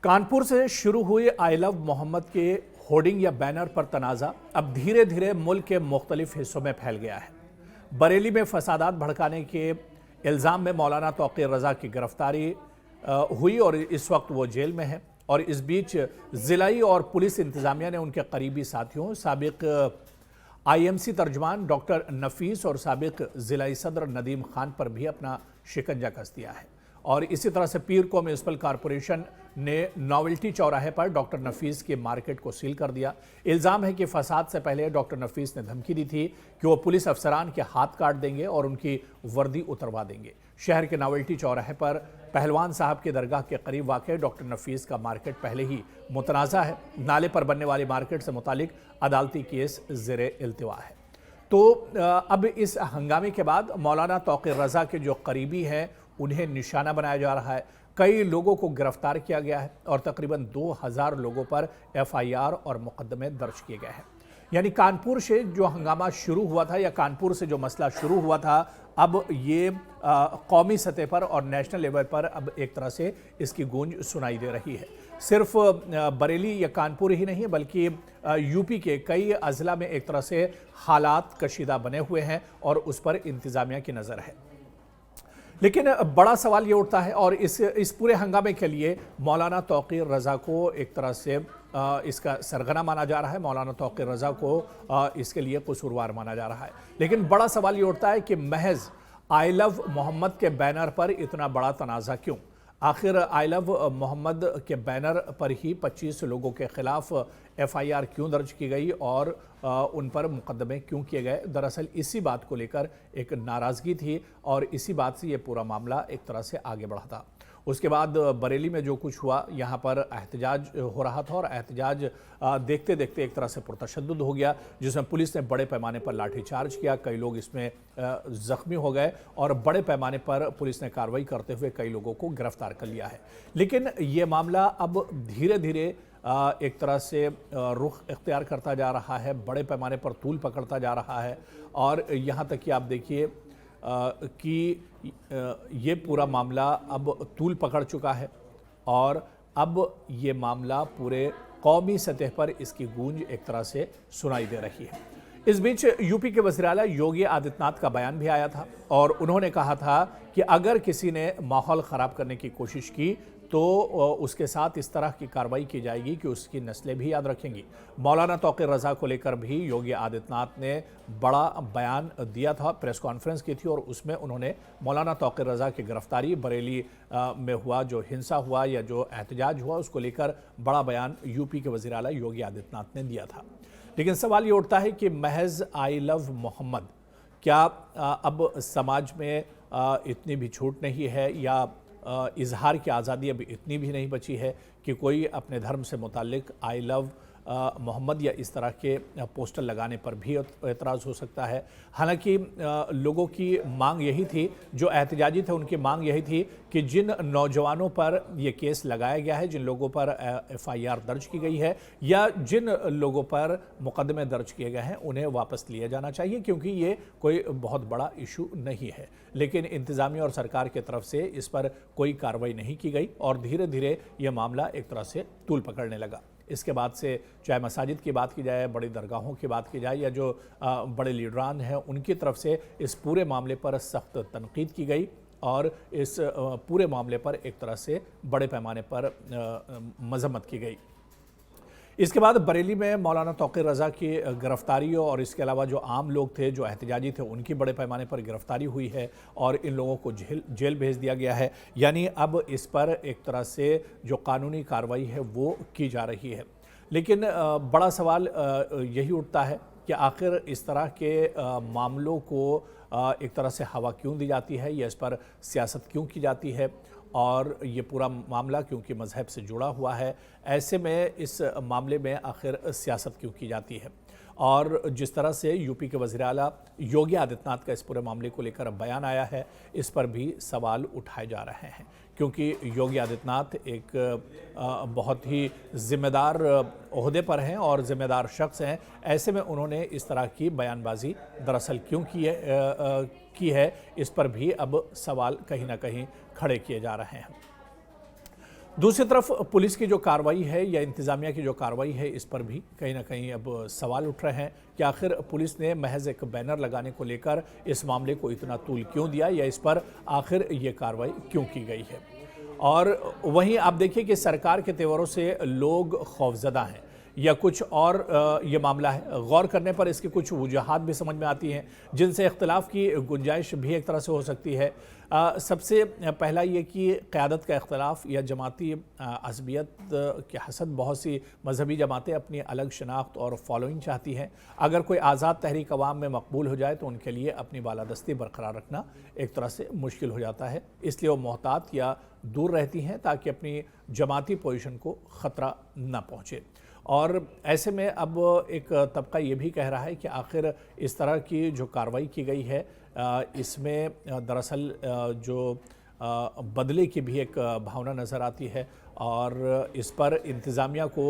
कानपुर से शुरू हुई आई लव मोहम्मद के होर्डिंग या बैनर पर तनाज़ा अब धीरे धीरे मुल्क के मुख्तलिफ हिस्सों में फैल गया है। बरेली में फसादात भड़काने के इल्ज़ाम में मौलाना तौक़ीर रज़ा की गिरफ्तारी हुई और इस वक्त वो जेल में है। और इस बीच ज़िलाई और पुलिस इंतज़ामिया ने उनके करीबी साथियों साबिक़ IMC तर्जमान डॉक्टर नफीस और साबिक़ ज़िलाई सदर नदीम खान पर भी अपना शिकंजा कस दिया है। और इसी तरह से पीर को म्यूनसिपल कॉरपोरेशन ने नोवेल्टी चौराहे पर डॉक्टर नफीस की मार्केट को सील कर दिया। इल्ज़ाम है कि फसाद से पहले डॉक्टर नफीस ने धमकी दी थी कि वो पुलिस अफसरान के हाथ काट देंगे और उनकी वर्दी उतरवा देंगे। शहर के नोवेल्टी चौराहे पर पहलवान साहब की दरगाह के करीब वाक़ डॉक्टर नफीस का मार्केट पहले ही मुतनाज़ा है। नाले पर बनने वाली मार्केट से मुतालिक अदालती केस ज़ेरे इल्तिवा है। तो अब इस हंगामे के बाद मौलाना तौक़ीर रज़ा के जो करीबी हैं उन्हें निशाना बनाया जा रहा है। कई लोगों को गिरफ्तार किया गया है और तकरीबन 2000 लोगों पर FIR और मुकदमे दर्ज किए गए हैं। यानी कानपुर से जो हंगामा शुरू हुआ था या कानपुर से जो मसला शुरू हुआ था, अब ये कौमी सतह पर और नेशनल लेवल पर अब एक तरह से इसकी गूंज सुनाई दे रही है। सिर्फ बरेली या कानपुर ही नहीं बल्कि यूपी के कई अजला में एक तरह से हालात कशीदा बने हुए हैं और उस पर इंतज़ामिया की नज़र है। लेकिन बड़ा सवाल ये उठता है और इस पूरे हंगामे के लिए मौलाना तौक़ीर रज़ा को एक तरह से इसका सरगना माना जा रहा है। मौलाना तौक़ीर रज़ा को इसके लिए कसूरवार माना जा रहा है। लेकिन बड़ा सवाल ये उठता है कि महज आई लव मोहम्मद के बैनर पर इतना बड़ा तनाज़ा क्यों? आखिर आई लव मोहम्मद के बैनर पर ही 25 लोगों के खिलाफ FIR क्यों दर्ज की गई और उन पर मुकदमे क्यों किए गए? दरअसल इसी बात को लेकर एक नाराज़गी थी और इसी बात से ये पूरा मामला एक तरह से आगे बढ़ा था। उसके बाद बरेली में जो कुछ हुआ, यहाँ पर एहतजाज हो रहा था और एहतजाज देखते देखते एक तरह से पुरतशद्दुद हो गया, जिसमें पुलिस ने बड़े पैमाने पर लाठीचार्ज किया। कई लोग इसमें ज़ख्मी हो गए और बड़े पैमाने पर पुलिस ने कार्रवाई करते हुए कई लोगों को गिरफ्तार कर लिया है। लेकिन ये मामला अब धीरे धीरे एक तरह से रुख इख्तियार करता जा रहा है, बड़े पैमाने पर तूल पकड़ता जा रहा है। और यहाँ तक कि आप देखिए कि ये पूरा मामला अब तूल पकड़ चुका है और अब ये मामला पूरे कौमी सतह पर इसकी गूंज एक तरह से सुनाई दे रही है। इस बीच यूपी के वज़ीर आला योगी आदित्यनाथ का बयान भी आया था और उन्होंने कहा था कि अगर किसी ने माहौल ख़राब करने की कोशिश की तो उसके साथ इस तरह की कार्रवाई की जाएगी कि उसकी नस्लें भी याद रखेंगी। मौलाना तौक़ीर रज़ा को लेकर भी योगी आदित्यनाथ ने बड़ा बयान दिया था, प्रेस कॉन्फ्रेंस की थी और उसमें उन्होंने मौलाना तौक़ीर रज़ा की गिरफ्तारी, बरेली में हुआ जो हिंसा हुआ या जो एहतजाज हुआ, उसको लेकर बड़ा बयान यूपी के वज़ीर आला योगी आदित्यनाथ ने दिया था। लेकिन सवाल ये उठता है कि महज आई लव मोहम्मद, क्या अब समाज में इतनी भी छूट नहीं है या इजहार की आज़ादी अब इतनी भी नहीं बची है कि कोई अपने धर्म से मुतालिक आई लव मोहम्मद या इस तरह के पोस्टर लगाने पर भी एतराज़ हो सकता है? हालांकि लोगों की मांग यही थी, जो एहतजाजी थे उनकी मांग यही थी कि जिन नौजवानों पर ये केस लगाया गया है, जिन लोगों पर FIR दर्ज की गई है या जिन लोगों पर मुकदमे दर्ज किए गए हैं, उन्हें वापस लिया जाना चाहिए क्योंकि ये कोई बहुत बड़ा इशू नहीं है। लेकिन इंतज़ामिया और सरकार की तरफ से इस पर कोई कार्रवाई नहीं की गई और धीरे धीरे ये मामला एक तरह से तूल पकड़ने लगा। इसके बाद से चाहे मसाजिद की बात की जाए, बड़ी दरगाहों की बात की जाए या जो बड़े लीडरान हैं उनकी तरफ से इस पूरे मामले पर सख्त तनकीद की गई और इस पूरे मामले पर एक तरह से बड़े पैमाने पर मजम्मत की गई। इसके बाद बरेली में मौलाना तौक़ीर रज़ा की गिरफ्तारी और इसके अलावा जो आम लोग थे, जो एहतजाजी थे, उनकी बड़े पैमाने पर गिरफ्तारी हुई है और इन लोगों को जेल भेज दिया गया है। यानी अब इस पर एक तरह से जो कानूनी कार्रवाई है वो की जा रही है। लेकिन बड़ा सवाल यही उठता है कि आखिर इस तरह के मामलों को एक तरह से हवा क्यों दी जाती है या इस पर सियासत क्यों की जाती है? और ये पूरा मामला क्योंकि मज़हब से जुड़ा हुआ है, ऐसे में इस मामले में आखिर सियासत क्यों की जाती है? और जिस तरह से यूपी के वज़ीर आला योगी आदित्यनाथ का इस पूरे मामले को लेकर बयान आया है, इस पर भी सवाल उठाए जा रहे हैं क्योंकि योगी आदित्यनाथ एक बहुत ही ज़िम्मेदार ओहदे पर हैं और ज़िम्मेदार शख्स हैं। ऐसे में उन्होंने इस तरह की बयानबाजी दरअसल क्यों की है, इस पर भी अब सवाल कहीं ना कहीं खड़े किए जा रहे हैं। दूसरी तरफ पुलिस की जो कार्रवाई है या इंतजामिया की जो कार्रवाई है, इस पर भी कहीं ना कहीं अब सवाल उठ रहे हैं कि आखिर पुलिस ने महज एक बैनर लगाने को लेकर इस मामले को इतना तूल क्यों दिया या इस पर आखिर ये कार्रवाई क्यों की गई है। और वहीं आप देखिए कि सरकार के तेवरों से लोग खौफजदा हैं या कुछ और ये मामला है। गौर करने पर इसकी कुछ वजूहात भी समझ में आती हैं जिनसे इख्तलाफ की गुंजाइश भी एक तरह से हो सकती है। सबसे पहला ये कि क़यादत का इख्तलाफ या जमाती अज़बियत के हसद बहुत सी मजहबी जमातें अपनी अलग शनाख्त और फॉलोइंग चाहती हैं। अगर कोई आज़ाद तहरीक अवाम में मकबूल हो जाए तो उनके लिए अपनी बालादस्ती बरकरार रखना एक तरह से मुश्किल हो जाता है, इसलिए वो मोहतात या दूर रहती हैं ताकि अपनी जमाती पोजीशन को ख़तरा न पहुँचे। और ऐसे में अब एक तबका ये भी कह रहा है कि आखिर इस तरह की जो कार्रवाई की गई है इसमें दरअसल जो बदले की भी एक भावना नज़र आती है और इस पर इंतज़ामिया को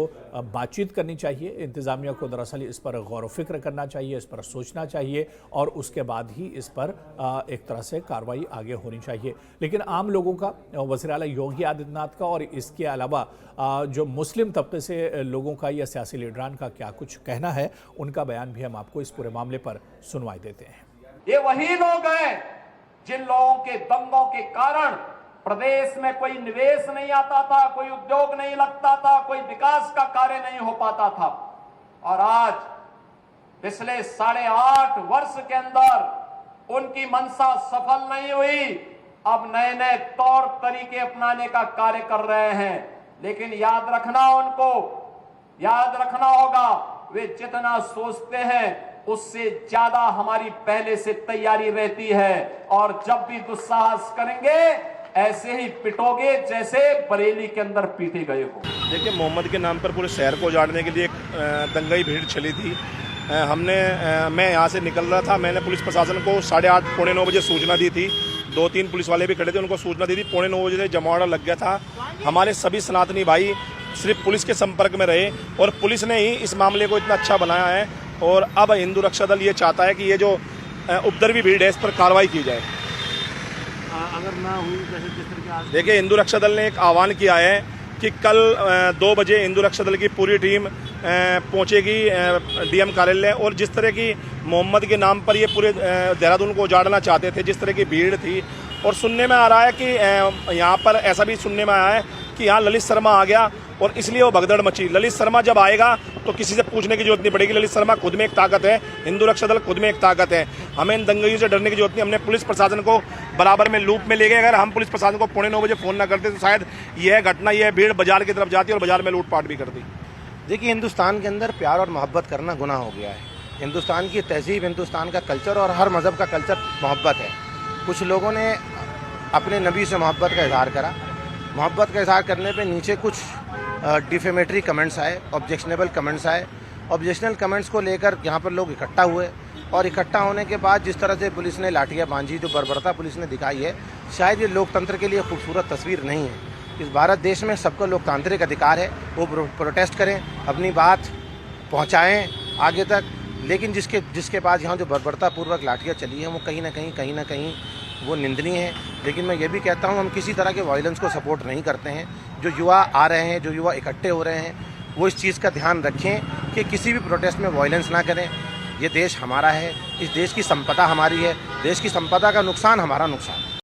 बातचीत करनी चाहिए। इंतज़ामिया को दरअसल इस पर गौर व फिक्र करना चाहिए, इस पर सोचना चाहिए और उसके बाद ही इस पर एक तरह से कार्रवाई आगे होनी चाहिए। लेकिन आम लोगों का, वज़ीर आला योगी आदित्यनाथ का और इसके अलावा जो मुस्लिम तबके से लोगों का या सियासी लीडरान का क्या कुछ कहना है, उनका बयान भी हम आपको इस पूरे मामले पर सुनवाई देते हैं। ये वही लोग हैं जिन लोगों के दंगों के कारण प्रदेश में कोई निवेश नहीं आता था, कोई उद्योग नहीं लगता था, कोई विकास का कार्य नहीं हो पाता था। और आज पिछले 8.5 वर्ष के अंदर उनकी मंशा सफल नहीं हुई। अब नए नए तौर तरीके अपनाने का कार्य कर रहे हैं, लेकिन याद रखना होगा वे जितना सोचते हैं उससे ज्यादा हमारी पहले से तैयारी रहती है। और जब भी दुस्साहस करेंगे ऐसे ही पिटोगे जैसे बरेली के अंदर पीटे गए हो। देखिए, मोहम्मद के नाम पर पूरे शहर को उजाड़ने के लिए एक दंगाई भीड़ चली थी। मैं यहाँ से निकल रहा था, मैंने पुलिस प्रशासन को 8:30 पौने 9 बजे सूचना दी थी। 2-3 पुलिस वाले भी खड़े थे, उनको सूचना दी थी। पौने 9 बजे से जमावड़ा लग गया था। हमारे सभी सनातनी भाई सिर्फ पुलिस के संपर्क में रहे और पुलिस ने ही इस मामले को इतना अच्छा बनाया है। और अब हिंदू रक्षा दल ये चाहता है कि ये जो उपद्रवी भीड़ है इस पर कार्रवाई की जाए। अगर ना हुई जैसे जिस तरह के देखिए, हिंदू रक्षा दल ने एक आह्वान किया है कि कल 2 बजे हिंदू रक्षा दल की पूरी टीम पहुंचेगी डीएम कार्यालय। और जिस तरह की मोहम्मद के नाम पर ये पूरे देहरादून को उजाड़ना चाहते थे, जिस तरह की भीड़ थी, और सुनने में आ रहा है कि यहाँ पर ऐसा भी सुनने में आया है कि यहाँ ललित शर्मा आ गया और इसलिए वो भगदड़ मची। ललित शर्मा जब आएगा तो किसी से पूछने की जरूरत नहीं पड़ेगी। ललित शर्मा खुद में एक ताकत है, हिंदू रक्षा दल खुद में एक ताकत है। हमें इन दंगइयों से डरने की जरूरत नहीं। हमने पुलिस प्रशासन को बराबर में लूप में ले गए। अगर हम पुलिस प्रशासन को पौने 9 बजे फ़ोन ना करते तो शायद यह घटना, यह भीड़ बाजार की तरफ जाती और बाजार में लूटपाट भी करती। देखिए, हिंदुस्तान के अंदर प्यार और मोहब्बत करना गुनाह हो गया है। हिंदुस्तान की तहजीब, हिंदुस्तान का कल्चर और हर मज़हब का कल्चर मोहब्बत है। कुछ लोगों ने अपने नबी से मोहब्बत का इजहार करा। मोहब्बत का इजहार करने पे नीचे कुछ डिफेमेटरी कमेंट्स आए, ऑब्जेक्शनेबल कमेंट्स आए। ऑब्जेक्शनल कमेंट्स को लेकर यहाँ पर लोग इकट्ठा हुए और इकट्ठा होने के बाद जिस तरह से पुलिस ने लाठियाँ बांधी, जो बर्बरता पुलिस ने दिखाई है, शायद ये लोकतंत्र के लिए खूबसूरत तस्वीर नहीं है। इस भारत देश में सबको लोकतांत्रिक अधिकार है, वो प्रोटेस्ट करें, अपनी बात पहुँचाएँ आगे तक। लेकिन जिसके बाद यहाँ जो बर्बरतापूर्वक लाठियाँ चली हैं वो कहीं ना कहीं वो निंदनीय है। लेकिन मैं ये भी कहता हूँ, हम किसी तरह के वायलेंस को सपोर्ट नहीं करते हैं। जो युवा आ रहे हैं, जो युवा इकट्ठे हो रहे हैं, वो इस चीज़ का ध्यान रखें कि किसी भी प्रोटेस्ट में वायलेंस ना करें। ये देश हमारा है, इस देश की संपदा हमारी है, देश की संपदा का नुकसान हमारा नुकसान है।